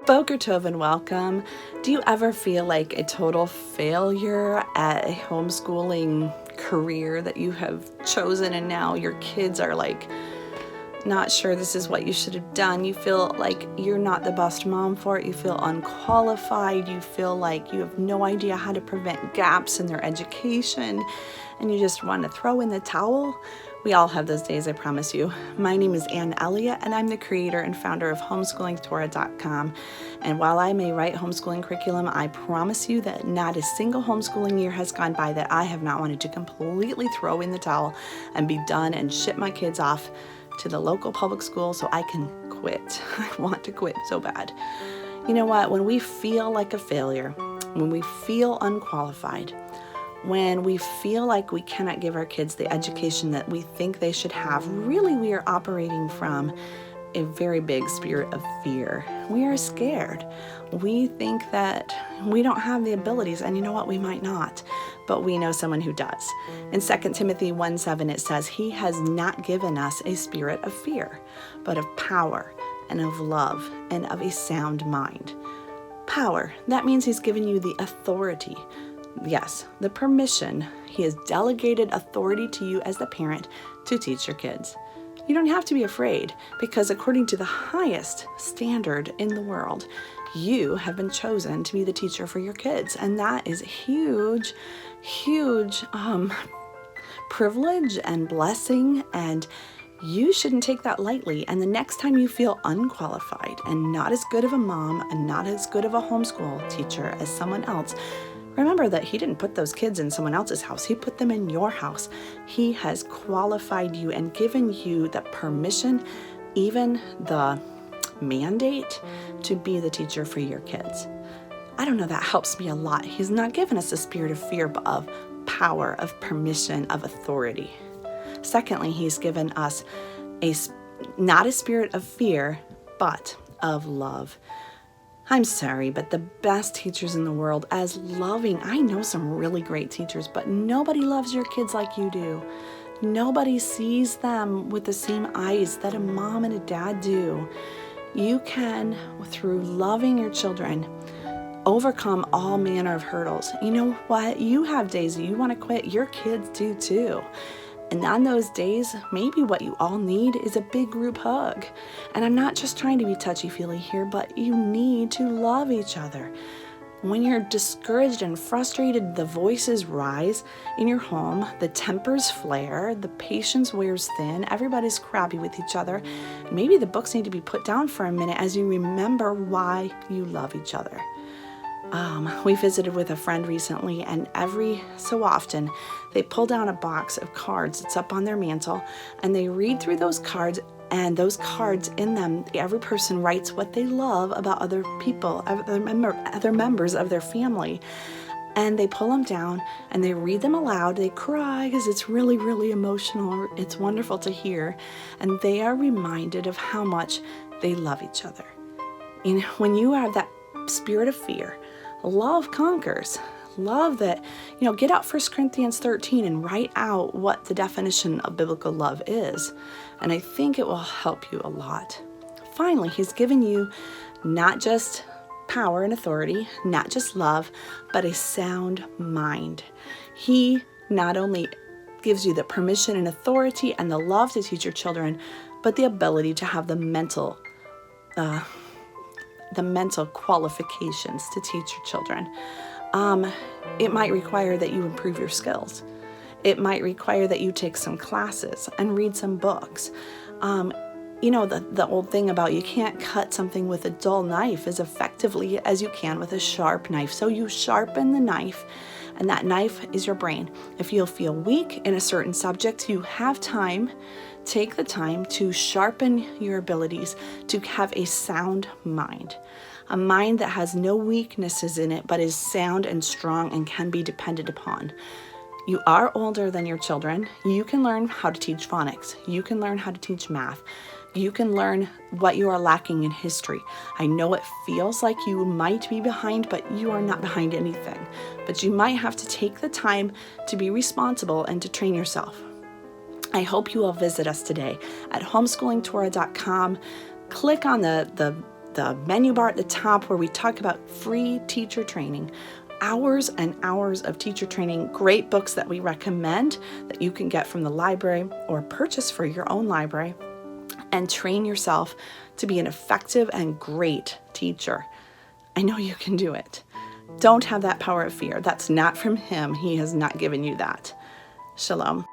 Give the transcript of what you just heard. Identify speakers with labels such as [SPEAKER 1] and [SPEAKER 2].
[SPEAKER 1] Boker Tov and welcome. Do you ever feel like a total failure at a homeschooling career that you have chosen and now your kids are like not sure this is what you should have done? You feel like you're not the best mom for it. You feel unqualified. You feel like you have no idea how to prevent gaps in their education and you just want to throw in the towel. We all have those days, I promise you. My name is Ann Elliott, and I'm the creator and founder of HomeschoolingTorah.com. And while I may write homeschooling curriculum, I promise you that not a single homeschooling year has gone by that I have not wanted to completely throw in the towel and be done and ship my kids off to the local public school so I can quit. I want to quit so bad. You know what? When we feel like a failure, when we feel unqualified, when we feel like we cannot give our kids the education that we think they should have, really we are operating from a very big spirit of fear. We are scared. We think that we don't have the abilities, and you know what? We might not, but we know someone who does. In 2 Timothy 1:7, it says, "He has not given us a spirit of fear, but of power and of love and of a sound mind." Power, that means he's given you the authority. Yes, the permission. He has delegated authority to you as the parent to teach your kids. You don't have to be afraid because according to the highest standard in the world, you have been chosen to be the teacher for your kids. And that is a huge, huge privilege and blessing. And you shouldn't take that lightly. And the next time you feel unqualified and not as good of a mom and not as good of a homeschool teacher as someone else, remember that he didn't put those kids in someone else's house. He put them in your house. He has qualified you and given you the permission, even the mandate to be the teacher for your kids. I don't know, that helps me a lot. He's not given us a spirit of fear, but of power, of permission, of authority. Secondly, he's given us not a spirit of fear, but of love. I'm sorry, but the best teachers in the world, as loving, I know some really great teachers, but nobody loves your kids like you do. Nobody sees them with the same eyes that a mom and a dad do. You can, through loving your children, overcome all manner of hurdles. You know what? You have days that you want to quit. Your kids do too. And on those days, maybe what you all need is a big group hug. And I'm not just trying to be touchy-feely here, but you need to love each other. When you're discouraged and frustrated, the voices rise in your home, the tempers flare, the patience wears thin, everybody's crabby with each other. Maybe the books need to be put down for a minute as you remember why you love each other. We visited with a friend recently, and every so often they pull down a box of cards that's up on their mantle, and they read through those cards, and those cards in them, every person writes what they love about other people, other members of their family, and they pull them down and they read them aloud. They cry because it's really, really emotional. It's wonderful to hear, and they are reminded of how much they love each other. You know, when you have that spirit of fear, love conquers. Love that, get out 1 Corinthians 13 and write out what the definition of biblical love is. And I think it will help you a lot. Finally, he's given you not just power and authority, not just love, but a sound mind. He not only gives you the permission and authority and the love to teach your children, but the ability to have the mental qualifications to teach your children. It might require that you improve your skills. It might require that you take some classes and read some books. The old thing about you can't cut something with a dull knife as effectively as you can with a sharp knife. So you sharpen the knife, and that knife is your brain. If you'll feel weak in a certain subject, you have time. Take the time to sharpen your abilities to have a sound mind. A mind that has no weaknesses in it, but is sound and strong and can be depended upon. You are older than your children. You can learn how to teach phonics. You can learn how to teach math. You can learn what you are lacking in history. I know it feels like you might be behind, but you are not behind anything. But you might have to take the time to be responsible and to train yourself. I hope you will visit us today at homeschoolingtorah.com. Click on the the menu bar at the top where we talk about free teacher training, hours and hours of teacher training, great books that we recommend that you can get from the library or purchase for your own library, and train yourself to be an effective and great teacher. I know you can do it. Don't have that power of fear. That's not from him. He has not given you that. Shalom.